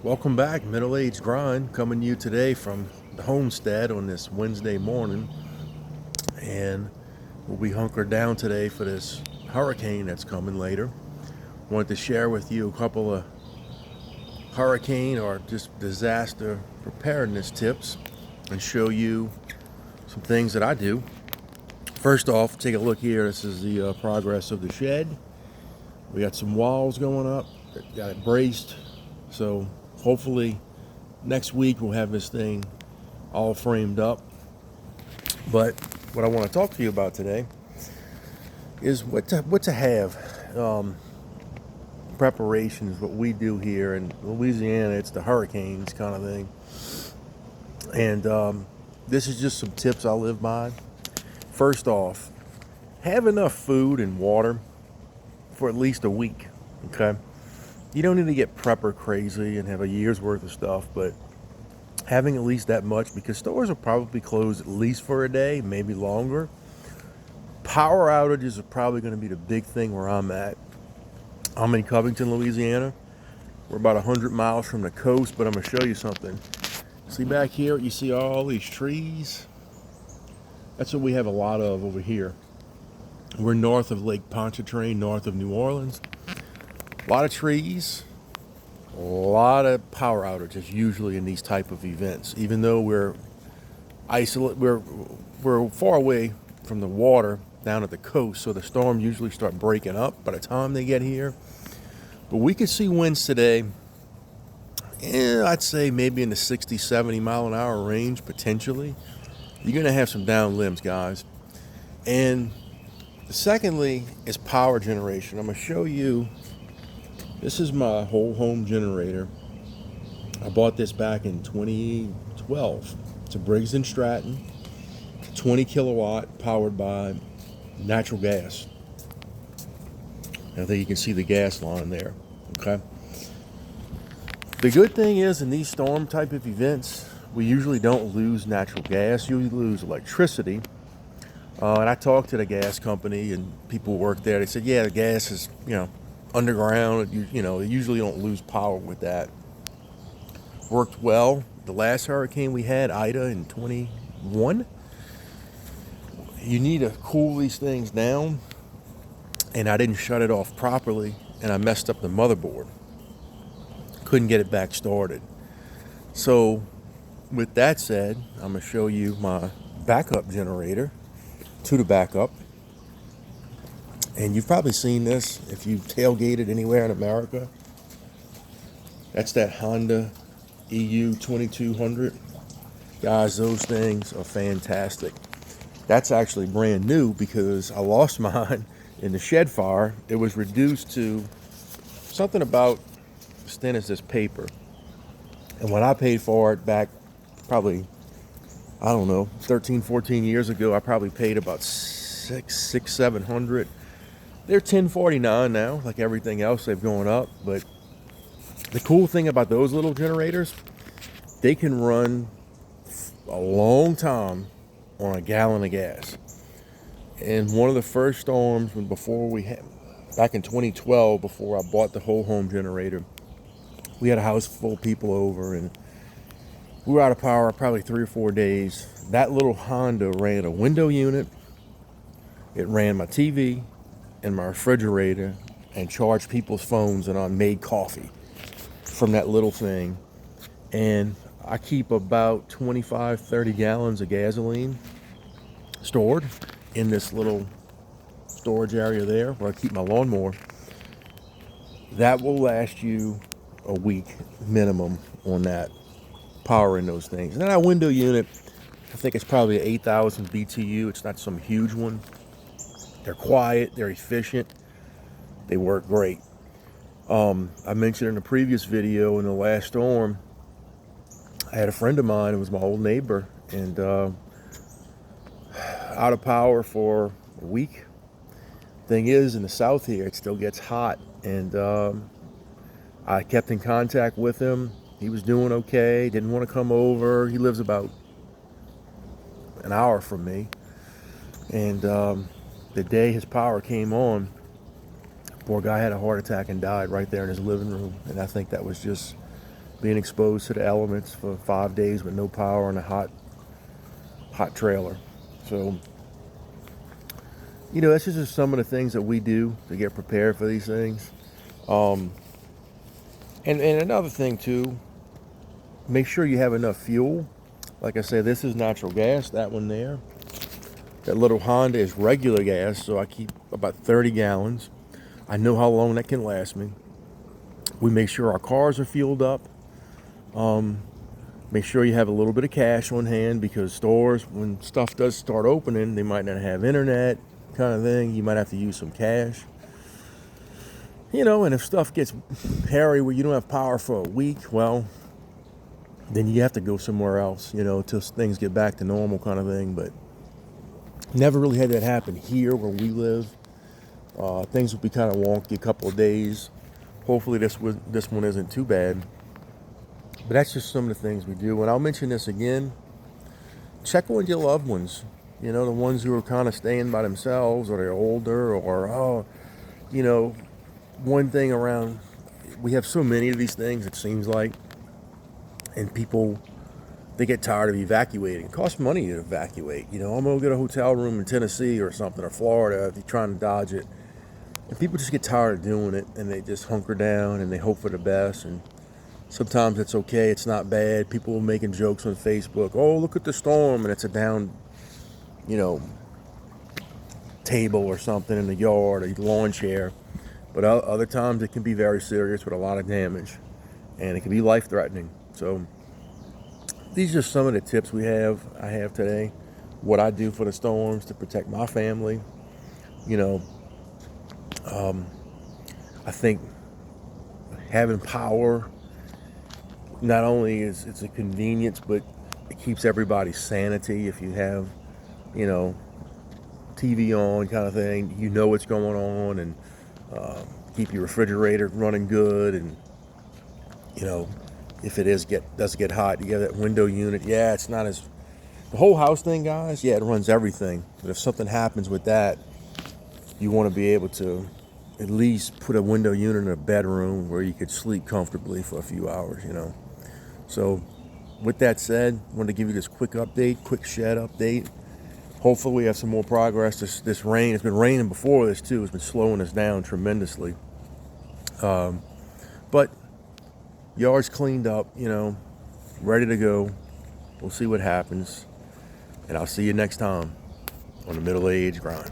Welcome back, Middle Age Grind, coming to you today from the homestead on this Wednesday morning. And we'll be hunkered down today for this hurricane that's coming later. Wanted to share with you a couple of hurricane or just disaster preparedness tips and show you some things that I do. First off, take a look here. This is the progress of the shed. We got some walls going up, got it braced. So hopefully next week we'll have this thing all framed up. But what I want to talk to you about today is what to have. Preparation is what we do here in Louisiana. It's the hurricanes kind of thing. And this is just some tips I live by. First off, have enough food and water for at least a week. Okay? You don't need to get prepper crazy and have a year's worth of stuff, but having at least that much, because stores will probably close at least for a day, maybe longer. Power outages are probably going to be the big thing where I'm at. I'm in Covington, Louisiana. We're about 100 miles from the coast, but I'm going to show you something. See back here, you see all these trees? That's what we have a lot of over here. We're north of Lake Pontchartrain, north of New Orleans. A lot of trees, a lot of power outages usually in these type of events. Even though we're isolated, we're far away from the water down at the coast, so the storms usually start breaking up by the time they get here. But we could see winds today, I'd say maybe in the 60, 70 mile an hour range, potentially. You're going to have some down limbs, guys. And secondly is power generation. I'm going to show you, this is my whole home generator. I bought this back in 2012. It's a Briggs & Stratton, 20 kilowatt, powered by natural gas. I think you can see the gas line there, okay? The good thing is in these storm type of events, we usually don't lose natural gas, you lose electricity. And I talked to the gas company and people who work there. They said, yeah, the gas is, underground. You usually don't lose power with that. Worked well. The last hurricane we had, Ida, in 21. You need to cool these things down. And I didn't shut it off properly, and I messed up the motherboard. Couldn't get it back started. So with that said, I'm going to show you my backup generator to the backup. And you've probably seen this if you've tailgated anywhere in America. That's that Honda EU 2200. Guys, those things are fantastic. That's actually brand new because I lost mine in the shed fire. It was reduced to something about as thin as this paper. And when I paid for it back probably, I don't know, 13, 14 years ago, I probably paid about six, 700. They're $10.49 now, like everything else, they've gone up. But the cool thing about those little generators, they can run a long time on a gallon of gas. And one of the first storms, back in 2012, before I bought the whole home generator, we had a house full of people over, and we were out of power probably 3 or 4 days. That little Honda ran a window unit, it ran my TV and my refrigerator, and charged people's phones, and I made coffee from that little thing. And I keep about 25, 30 gallons of gasoline stored in this little storage area there where I keep my lawnmower. That will last you a week minimum on that, powering those things. And then that window unit, I think it's probably an 8,000 BTU. It's not some huge one. They're quiet, they're efficient, they work great. I mentioned in a previous video, in the last storm, I had a friend of mine, it was my old neighbor, and out of power for a week. Thing is, in the south here, it still gets hot, and I kept in contact with him. He was doing okay, didn't want to come over. He lives about an hour from me. And the day his power came on, poor guy had a heart attack and died right there in his living room. And I think that was just being exposed to the elements for 5 days with no power and a hot trailer. So, that's just some of the things that we do to get prepared for these things. And another thing too, make sure you have enough fuel. Like I said, this is natural gas, that one there. That little Honda is regular gas, so I keep about 30 gallons. I know how long that can last me. We make sure our cars are fueled up. Make sure you have a little bit of cash on hand, because stores, when stuff does start opening, they might not have internet, kind of thing. You might have to use some cash. And if stuff gets hairy where you don't have power for a week, well, then you have to go somewhere else, till things get back to normal, kind of thing. But never really had that happen here where we live. Things will be kind of wonky a couple of days. Hopefully this one isn't too bad. But that's just some of the things we do. And I'll mention this again. Check on your loved ones. The ones who are kind of staying by themselves, or they're older, or, one thing around, we have so many of these things, it seems like. And people, they get tired of evacuating. It costs money to evacuate. I'm going to get a hotel room in Tennessee or something, or Florida, if you're trying to dodge it. And people just get tired of doing it, and they just hunker down and they hope for the best. And sometimes it's okay, it's not bad. People are making jokes on Facebook. Oh, look at the storm, and it's a down, table or something in the yard, a lawn chair. But other times it can be very serious with a lot of damage, and it can be life-threatening. So these are some of the tips I have today. What I do for the storms to protect my family. I think having power, not only is it's a convenience, but it keeps everybody's sanity. If you have, TV on, kind of thing, what's going on, and keep your refrigerator running good. And if it does get hot, you have that window unit. Yeah, it's not as the whole house thing, guys. Yeah, it runs everything. But if something happens with that, you want to be able to at least put a window unit in a bedroom where you could sleep comfortably for a few hours. So with that said, I wanted to give you this quick shed update. Hopefully we have some more progress. This rain, it's been raining before this too. It's been slowing us down tremendously. But yard's cleaned up, ready to go. We'll see what happens. And I'll see you next time on the Middle Age Grind.